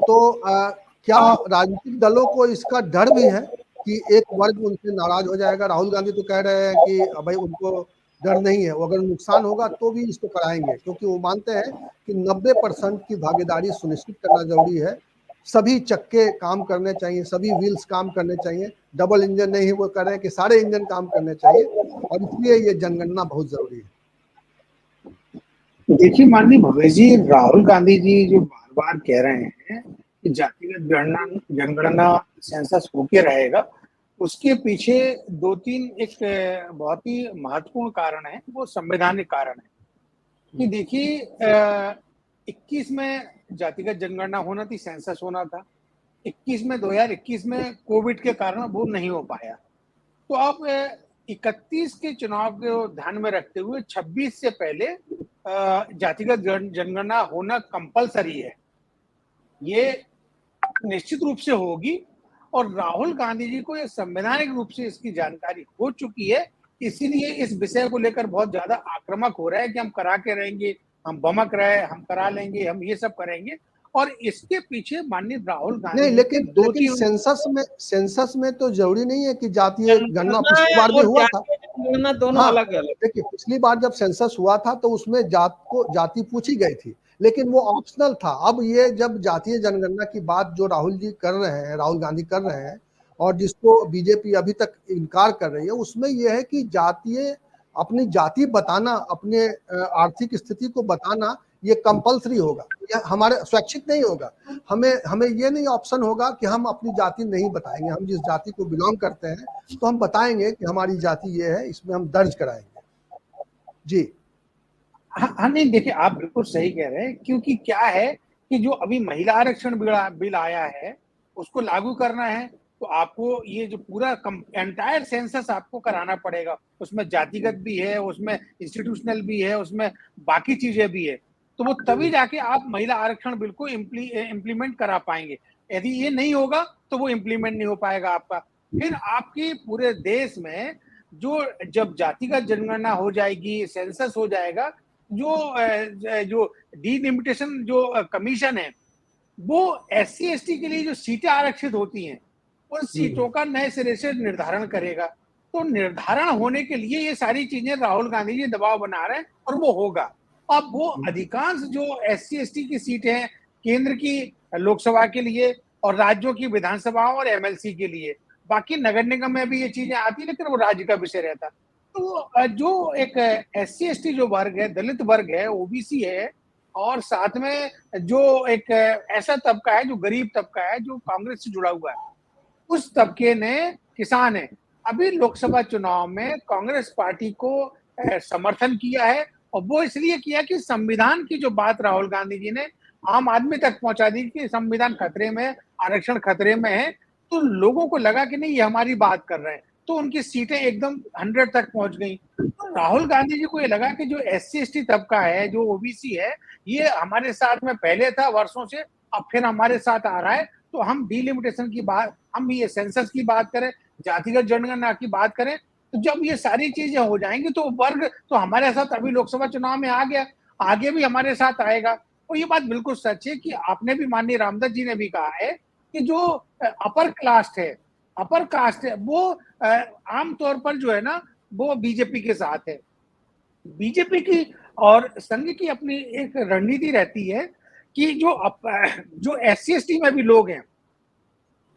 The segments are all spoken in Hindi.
तो क्या राजनीतिक दलों को इसका डर भी है कि एक वर्ग उनसे नाराज हो जाएगा? राहुल गांधी तो कह रहे हैं कि भाई उनको डर नहीं है, वो अगर नुकसान होगा तो भी इसको कराएंगे, क्योंकि वो मानते हैं कि 90% की भागीदारी सुनिश्चित करना जरूरी है। सभी चक्के काम करने चाहिए, सभी व्हील्स काम करने चाहिए, डबल इंजन नहीं, वो कह रहे हैं कि सारे इंजन काम करने चाहिए, और इसलिए ये जनगणना बहुत जरूरी है। देखिए माननीय भवेश जी, राहुल गांधी जी जो बार बार कह रहे हैं कि जातिगत जनगणना सेंसस होके रहेगा, उसके पीछे दो तीन एक बहुत ही महत्वपूर्ण कारण है, वो संवैधानिक कारण है। कि देखिए 21 में जातिगत जनगणना होना थी, सेंसस होना था। 2021 में कोविड के कारण वो नहीं हो पाया। तो अब 31 के चुनाव को ध्यान में रखते हुए 26 से पहले जातिगत जनगणना होना कंपलसरी है, ये निश्चित रूप से होगी। और राहुल गांधी जी को ये संवैधानिक रूप से इसकी जानकारी हो चुकी है, इसीलिए इस विषय को लेकर बहुत ज्यादा आक्रामक हो रहा है कि हम करा के रहेंगे, हम बमक रहे, हम करा लेंगे, हम ये सब करेंगे। और इसके पीछे माननीय राहुल गांधी नहीं, जी के लेकिन दो लेकिन तीन सेंसस में तो जरूरी नहीं है कि जातीय गणना, जनगणना पिछली बार भी और हुआ था। जातीय जनगणना दोनों हाँ, अलग अलग। देखिए पिछली बार जब सेंसस हुआ था तो उसमें जाति पूछी गई थी, लेकिन वो ऑप्शनल था। अब ये जब जातीय जनगणना की बात जो राहुल जी कर रहे हैं, राहुल गांधी कर रहे हैं, और जिसको बीजेपी अभी तक इनकार कर रही है, उसमें यह है कि अपनी जाति बताना, अपने आर्थिक स्थिति को बताना, ये कंपलसरी होगा, यह हमारे स्वैच्छिक नहीं होगा। हमें हमें ये नहीं ऑप्शन होगा कि हम अपनी जाति नहीं बताएंगे। हम जिस जाति को बिलोंग करते हैं तो हम बताएंगे कि हमारी जाति ये है, इसमें हम दर्ज कराएंगे। जी हाँ नहीं, देखिए आप बिल्कुल सही कह रहे हैं, क्योंकि क्या है कि जो अभी महिला आरक्षण बिल आया है उसको लागू करना है, तो आपको ये जो पूरा एंटायर सेंसस आपको कराना पड़ेगा। उसमें जातिगत भी है, उसमें इंस्टीट्यूशनल भी है, उसमें बाकी चीजें भी है। तो वो तभी जाके आप महिला आरक्षण बिल को इम्प्लीमेंट करा पाएंगे। यदि ये नहीं होगा तो वो इम्प्लीमेंट नहीं हो पाएगा आपका। फिर आपकी पूरे देश में जो जब जातिगत जनगणना हो जाएगी, सेंसस हो जाएगा, जो डिलिमिटेशन जो कमीशन है, वो SC ST के लिए जो सीटें आरक्षित होती हैं, उन सीटों का नए सिरे से निर्धारण करेगा। तो निर्धारण होने के लिए ये सारी चीजें राहुल गांधी जी दबाव बना रहे हैं, और वो होगा। अब वो अधिकांश जो SC ST की सीटें हैं केंद्र की लोकसभा के लिए, और राज्यों की विधानसभाओं और MLC के लिए, बाकी नगर निगम में भी ये चीजें आती, लेकिन वो राज्य का विषय रहता। तो जो एक SC ST जो वर्ग है, दलित वर्ग है, OBC है, और साथ में जो एक ऐसा तबका है जो गरीब तबका है, जो कांग्रेस से जुड़ा हुआ है, उस तबके ने, किसान है, अभी लोकसभा चुनाव में कांग्रेस पार्टी को समर्थन किया है। और वो इसलिए किया कि संविधान की जो बात राहुल गांधी जी ने आम आदमी तक पहुंचा दी कि संविधान खतरे में, आरक्षण खतरे में है, तो लोगों को लगा कि नहीं, ये हमारी बात कर रहे हैं, तो उनकी सीटें एकदम 100 तक पहुंच गई। तो राहुल गांधी जी को ये लगा कि जो SC ST तबका है, जो OBC है, ये हमारे साथ में पहले था वर्षों से, अब फिर हमारे साथ आ रहा है, तो हम डिलिमिटेशन की बात, हम ये सेंसस की बात करें, जातिगत जनगणना की बात करें, तो जब ये सारी चीजें हो जाएंगी तो वर्ग तो हमारे साथ अभी लोकसभा चुनाव में आ गया, आगे भी हमारे साथ आएगा। और ये बात बिल्कुल सच है कि आपने भी, माननीय रामदास जी ने भी कहा है कि जो अपर कास्ट है, वो आमतौर पर जो है ना, वो बीजेपी के साथ है। बीजेपी की और संघ की अपनी एक रणनीति रहती है कि जो SC ST में भी लोग हैं,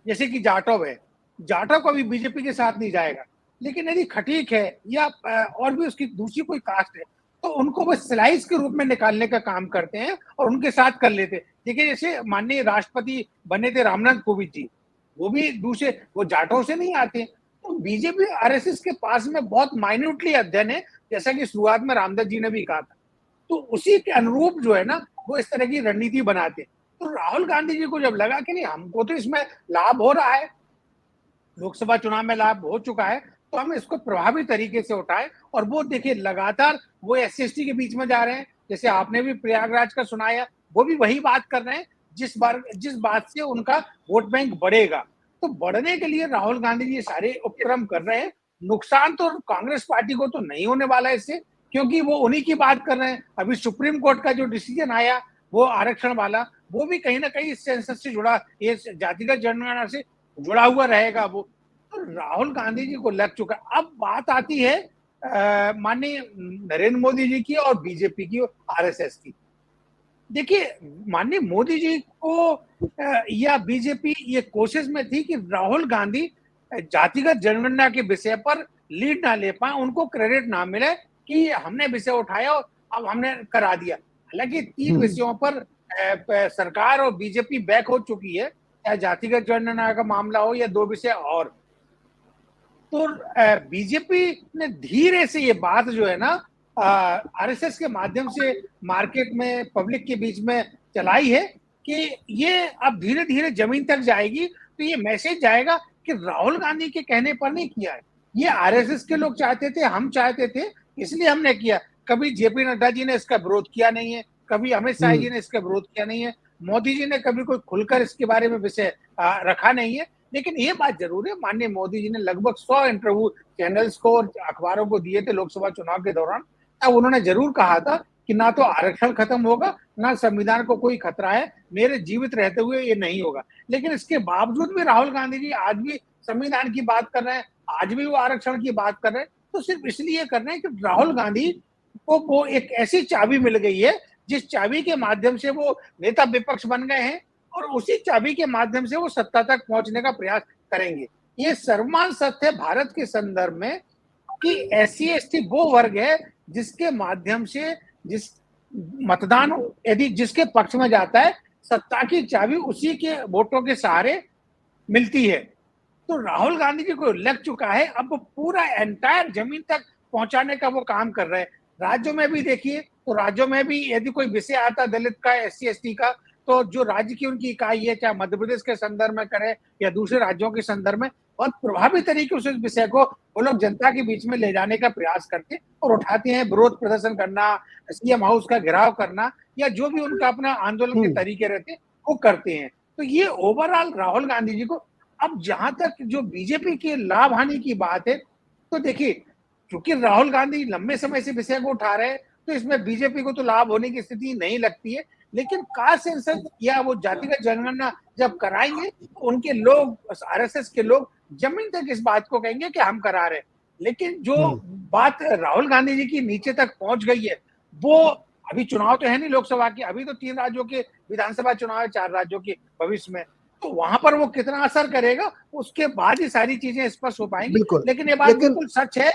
जैसे कि जाटव है, जाटव कभी बीजेपी के साथ नहीं जाएगा, लेकिन यदि खटीक है या और भी उसकी दूसरी कोई कास्ट है, तो उनको वो स्लाइस के रूप में निकालने का काम करते हैं और उनके साथ कर लेते हैं। देखिए जैसे माननीय राष्ट्रपति बने थे रामनाथ कोविंद जी, वो भी दूसरे, वो जाटव से नहीं आते। तो बीजेपी RSS के पास में बहुत माइन्यूटली अध्ययन है, जैसा कि शुरुआत में रामदास जी ने भी कहा था। तो उसी के अनुरूप जो है ना, वो इस तरह की रणनीति बनाते हैं। तो राहुल गांधी जी को जब लगा कि नहीं, हमको तो इसमें लाभ हो रहा है, लोकसभा चुनाव में लाभ हो चुका है, तो हम इसको प्रभावी तरीके से उठाएं। और वो देखिए लगातार वो SC ST के बीच में जा रहे हैं, जैसे आपने भी प्रयागराज का सुनाया, वो भी वही बात कर रहे हैं जिस बात से उनका वोट बैंक बढ़ेगा। तो बढ़ने के लिए राहुल गांधी जी सारे उपक्रम कर रहे हैं। नुकसान तो कांग्रेस पार्टी को तो नहीं होने वाला है इससे, क्योंकि वो उन्हीं की बात कर रहे हैं। अभी सुप्रीम कोर्ट का जो डिसीजन आया वो आरक्षण वाला, वो भी कहीं ना कहीं इस सेंसस से जुड़ा, ये जातिगत जनगणना से जुड़ा हुआ रहेगा वो। तो राहुल गांधी जी को लग चुका। अब बात आती है माननीय नरेंद्र मोदी जी की और बीजेपी की और आरएसएस की। देखिए, माननीय मोदी जी को या बीजेपी ये कोशिश में थी कि राहुल गांधी जातिगत जनगणना के विषय पर लीड ना ले पाए, उनको क्रेडिट ना मिले कि हमने विषय उठाया और अब हमने करा दिया। हालांकि 3 विषयों पर सरकार और बीजेपी बैक हो चुकी है, चाहे जातिगत जनगणना का मामला हो या 2 विषय और। तो बीजेपी ने धीरे से ये बात जो है ना आरएसएस के माध्यम से मार्केट में, पब्लिक के बीच में चलाई है कि ये अब धीरे धीरे जमीन तक जाएगी। तो ये मैसेज जाएगा कि राहुल गांधी के कहने पर नहीं किया है, ये आरएसएस के लोग चाहते थे, हम चाहते थे, इसलिए हमने किया। कभी जेपी नड्डा जी ने इसका विरोध किया नहीं है, कभी अमित शाह जी ने इसका विरोध किया नहीं है, मोदी जी ने कभी कोई खुलकर इसके बारे में विषय रखा नहीं है। लेकिन ये बात जरूर है, माननीय मोदी जी ने लगभग 100 इंटरव्यू चैनल्स को और अखबारों को दिए थे लोकसभा चुनाव के दौरान। तब उन्होंने जरूर कहा था कि ना तो आरक्षण खत्म होगा, ना संविधान को कोई खतरा है, मेरे जीवित रहते हुए ये नहीं होगा। लेकिन इसके बावजूद भी राहुल गांधी जी आज भी संविधान की बात कर रहे हैं, आज भी वो आरक्षण की बात कर रहे हैं। तो सिर्फ इसलिए कर रहे हैं कि राहुल गांधी को वो एक ऐसी चाबी मिल गई है, जिस चाबी के माध्यम से वो नेता विपक्ष बन गए हैं और उसी चाबी के माध्यम से वो सत्ता तक पहुंचने का प्रयास करेंगे। ये सर्वमान्य सत्य है भारत के संदर्भ में कि एससी एसटी वो वर्ग है जिसके माध्यम से, जिस मतदान यदि जिसके पक्ष में जाता है, सत्ता की चाबी उसी के वोटों के सहारे मिलती है। तो राहुल गांधी जी को लग चुका है, अब पूरा एंटायर जमीन तक पहुंचाने का वो काम कर रहे हैं। राज्यों में भी देखिए, तो राज्यों में भी यदि कोई विषय आता दलित का, एससी एसटी का, तो जो राज्य की उनकी इकाई है, चाहे मध्य प्रदेश के संदर्भ में करें या दूसरे राज्यों के संदर्भ में, बहुत प्रभावी तरीके से उस विषय को वो लोग जनता के बीच में ले जाने का प्रयास करते हैं और उठाते हैं। विरोध प्रदर्शन करना, सीएम हाउस का घेराव करना, या जो भी उनका अपना आंदोलन के तरीके रहते हैं वो करते हैं। तो ये ओवरऑल राहुल गांधी जी को। अब जहां तक जो बीजेपी की लाभ हानि की बात है, तो देखिए, क्योंकि राहुल गांधी लंबे समय से विषय को उठा रहे हैं, तो इसमें बीजेपी को तो लाभ होने की स्थिति नहीं लगती है। लेकिन कास्ट सेंसस या वो जातिगत जनगणना जब कराएंगे, तो उनके लोग, आरएसएस के लोग जमीन तक इस बात को कहेंगे कि हम करा रहे हैं। लेकिन जो बात राहुल गांधी जी की नीचे तक पहुंच गई है, वो अभी चुनाव तो है नहीं लोकसभा के, अभी तो 3 राज्यों के विधानसभा चुनाव है, 4 राज्यों के भविष्य में। तो वहां पर वो कितना असर करेगा, उसके बाद ही सारी चीजें स्पष्ट हो पाएंगी। लेकिन ये बात बिल्कुल सच है।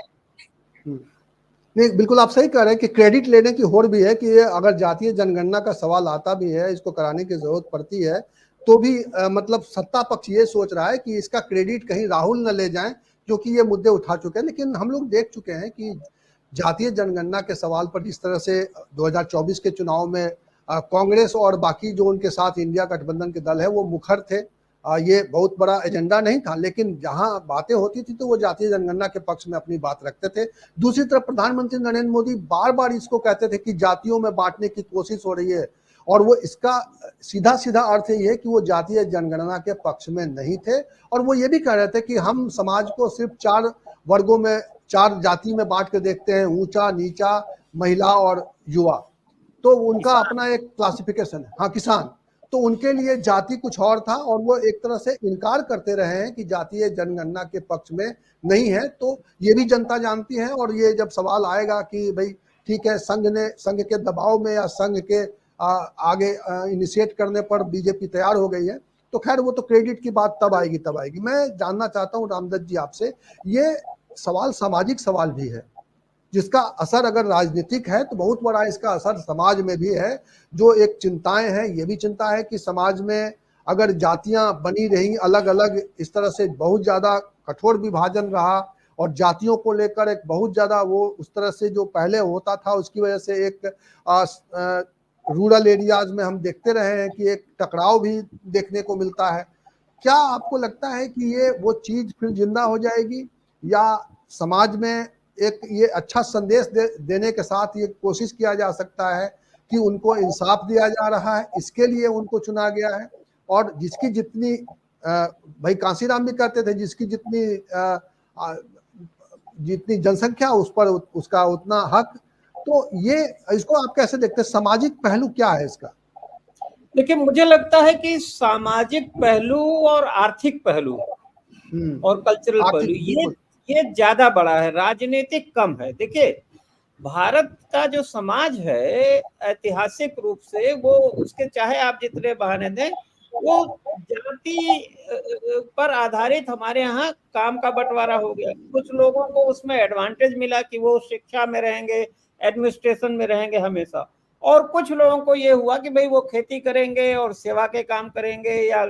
नहीं, बिल्कुल आप सही कह रहे हैं कि क्रेडिट लेने की होड़ भी है कि अगर जातीय जनगणना का सवाल आता भी है, इसको कराने की जरूरत पड़ती है, तो भी मतलब सत्ता पक्ष ये सोच रहा है कि इसका क्रेडिट कहीं राहुल न ले जाएं, क्योंकि ये मुद्दे उठा चुके हैं। लेकिन हम लोग देख चुके हैं कि जातीय जनगणना के सवाल पर जिस तरह से 2024 के चुनाव में कांग्रेस और बाकी जो उनके साथ इंडिया गठबंधन के दल है वो मुखर थे, ये बहुत बड़ा एजेंडा नहीं था, लेकिन जहां बातें होती थी तो वो जातीय जनगणना के पक्ष में अपनी बात रखते थे। दूसरी तरफ प्रधानमंत्री नरेंद्र मोदी बार बार इसको कहते थे कि जातियों में बांटने की कोशिश हो रही है, और वो इसका सीधा सीधा अर्थ ये है कि वो जातीय जनगणना के पक्ष में नहीं थे। और वो ये भी कह रहे थे कि हम समाज को सिर्फ 4 वर्गों में, 4 जाति में बांट के देखते हैं, ऊंचा, नीचा, महिला और युवा। तो उनका अपना एक क्लासिफिकेशन है। हाँ, किसान। तो उनके लिए जाति कुछ और था, और वो एक तरह से इनकार करते रहे हैं कि जातीय जनगणना के पक्ष में नहीं है। तो ये भी जनता जानती है, और ये जब सवाल आएगा कि भाई ठीक है, संघ के दबाव में या संघ के आगे इनिशिएट करने पर बीजेपी तैयार हो गई है, तो खैर वो तो क्रेडिट की बात तब आएगी। मैं जानना चाहता हूँ रामदत्त जी आपसे, ये सवाल सामाजिक सवाल भी है, जिसका असर अगर राजनीतिक है तो बहुत बड़ा इसका असर समाज में भी है। जो एक चिंताएं हैं, ये भी चिंता है कि समाज में अगर जातियां बनी रही अलग अलग, इस तरह से बहुत ज्यादा कठोर विभाजन रहा, और जातियों को लेकर एक बहुत ज्यादा वो उस तरह से जो पहले होता था, उसकी वजह से एक रूरल एरियाज में हम देखते रहे हैं कि एक टकराव भी देखने को मिलता है। क्या आपको लगता है कि ये वो चीज फिर जिंदा हो जाएगी, या समाज में एक ये अच्छा संदेश देने के साथ ये कोशिश किया जा सकता है कि उनको इंसाफ दिया जा रहा है, इसके लिए उनको चुना गया है, और जिसकी जितनी भाई कांसीराम भी कहते थे, जिसकी जितनी जनसंख्या उस पर उसका उतना हक। तो ये इसको आप कैसे देखते हैं, सामाजिक पहलू क्या है इसका? देखिए मुझे लगता है कि सामाजिक पहलू और आर्थिक पहलू और कल्चरल पहलू ये ज्यादा बड़ा है, राजनीतिक कम है। देखिए भारत का जो समाज है ऐतिहासिक रूप से वो, उसके चाहे आप जितने बहाने दें, वो जाति पर आधारित हमारे यहाँ काम का बंटवारा हो गया। कुछ लोगों को उसमें एडवांटेज मिला कि वो शिक्षा में रहेंगे, एडमिनिस्ट्रेशन में रहेंगे हमेशा, और कुछ लोगों को ये हुआ कि भाई वो खेती करेंगे और सेवा के काम करेंगे, या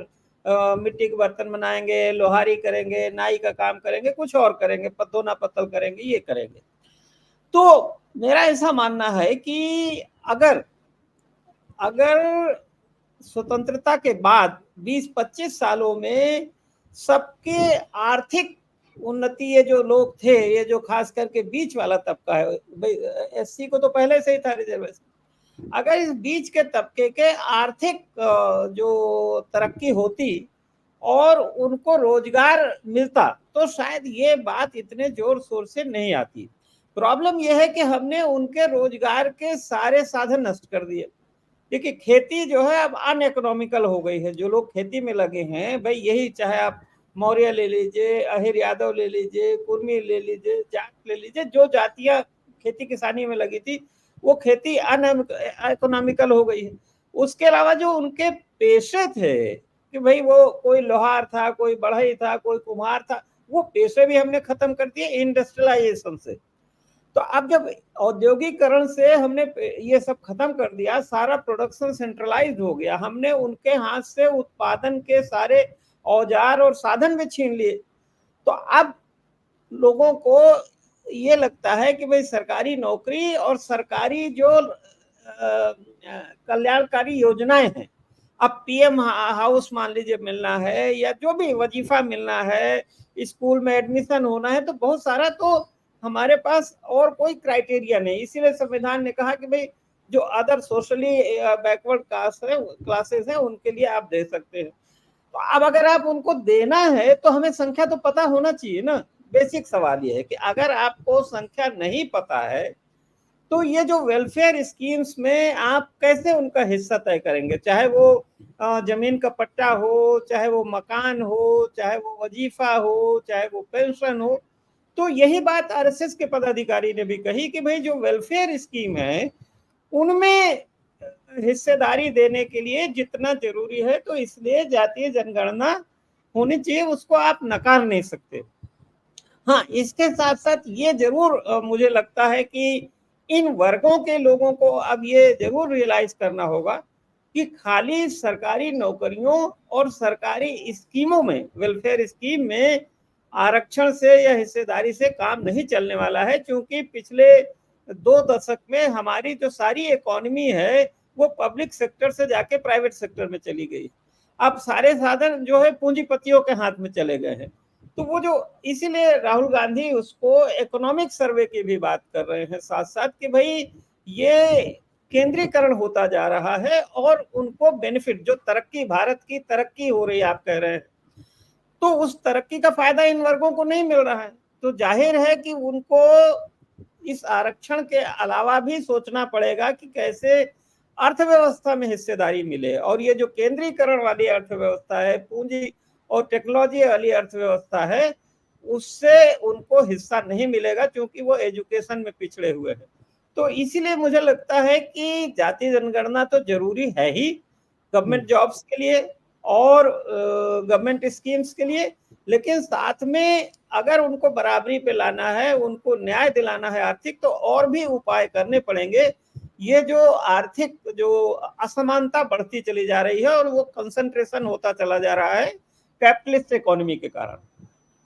मिट्टी के बर्तन बनाएंगे, लोहारी करेंगे, नाई का काम करेंगे, कुछ और करेंगे, पत्तोना पत्तल करेंगे, ये करेंगे। तो मेरा ऐसा मानना है कि अगर स्वतंत्रता के बाद 20-25 सालों में सबके आर्थिक उन्नति, ये जो लोग थे, ये जो खास करके बीच वाला तबका है, भाई एससी को तो पहले से ही था रिजर्वेशन, अगर इस बीच के तबके के आर्थिक जो तरक्की होती और उनको रोजगार मिलता, तो शायद ये बात इतने जोर शोर से नहीं आती। प्रॉब्लम यह है कि हमने उनके रोजगार के सारे साधन नष्ट कर दिए। देखिए खेती जो है अब अनइकोनॉमिकल हो गई है। जो लोग खेती में लगे हैं भाई, यही चाहे आप मौर्य ले लीजिए, अहिर यादव ले लीजिए, कुर्मी ले लीजिए, जाट ले लीजिए, जो जातियां खेती किसानी में लगी थी वो खेती अनइकोनॉमिकल हो गई है। उसके अलावा जो उनके पेशे थे कि भाई वो कोई लोहार था, कोई बढ़ई था, कोई कुम्हार था, वो पेशे भी हमने खत्म कर दिए इंडस्ट्रियलाइजेशन से। तो अब जब औद्योगिकरण से हमने ये सब खत्म कर दिया, सारा प्रोडक्शन सेंट्रलाइज्ड हो गया, हमने उनके हाथ से उत्पादन के सारे औजार और साधन भी छीन लिए, तो अब लोगों को ये लगता है कि भाई सरकारी नौकरी और सरकारी जो कल्याणकारी योजनाएं हैं, अब पीएम हाउस मान लीजिए मिलना है, या जो भी वजीफा मिलना है, स्कूल में एडमिशन होना है, तो बहुत सारा तो हमारे पास और कोई क्राइटेरिया नहीं। इसीलिए संविधान ने कहा कि भाई जो अदर सोशली बैकवर्ड क्लासेस हैं उनके लिए आप दे सकते हैं। तो अब अगर आप उनको देना है तो हमें संख्या तो पता होना चाहिए ना। बेसिक सवाल ये है कि अगर आपको संख्या नहीं पता है तो ये जो वेलफेयर स्कीम्स में आप कैसे उनका हिस्सा तय करेंगे, चाहे वो जमीन का पट्टा हो, चाहे वो मकान हो, चाहे वो वजीफा हो, चाहे वो पेंशन हो। तो यही बात आरएसएस के पदाधिकारी ने भी कही कि भाई जो वेलफेयर स्कीम है उनमें हिस्सेदारी देने के लिए जितना जरूरी है, तो इसलिए जातीय जनगणना होनी चाहिए, उसको आप नकार नहीं सकते। हाँ, इसके साथ साथ ये जरूर मुझे लगता है कि इन वर्गों के लोगों को अब ये जरूर रियलाइज करना होगा कि खाली सरकारी नौकरियों और सरकारी स्कीमों में, वेलफेयर स्कीम में आरक्षण से या हिस्सेदारी से काम नहीं चलने वाला है। क्योंकि पिछले 2 दशक में हमारी जो सारी इकोनॉमी है वो पब्लिक सेक्टर से जाके प्राइवेट सेक्टर में चली गई। अब सारे साधन जो है पूंजीपतियों के हाथ में चले गए हैं। तो वो जो, इसीलिए राहुल गांधी उसको इकोनॉमिक सर्वे की भी बात कर रहे हैं साथ साथ कि भाई ये केंद्रीकरण होता जा रहा है और उनको बेनिफिट, जो तरक्की, भारत की तरक्की हो रही है आप कह रहे हैं, तो उस तरक्की का फायदा इन वर्गों को नहीं मिल रहा है। तो जाहिर है कि उनको इस आरक्षण के अलावा भी सोचना पड़ेगा कि कैसे अर्थव्यवस्था में हिस्सेदारी मिले। और ये जो केंद्रीकरण वाली अर्थव्यवस्था है, पूंजी और टेक्नोलॉजी वाली अर्थव्यवस्था है, उससे उनको हिस्सा नहीं मिलेगा क्योंकि वो एजुकेशन में पिछड़े हुए हैं। तो इसीलिए मुझे लगता है कि जाति जनगणना तो जरूरी है ही गवर्नमेंट जॉब्स के लिए और गवर्नमेंट स्कीम्स के लिए, लेकिन साथ में अगर उनको बराबरी पे लाना है, उनको न्याय दिलाना है आर्थिक, तो और भी उपाय करने पड़ेंगे। ये जो आर्थिक जो असमानता बढ़ती चली जा रही है और वो कंसंट्रेशन होता चला जा रहा है कैपिटलिस्ट इकोनॉमी के कारण।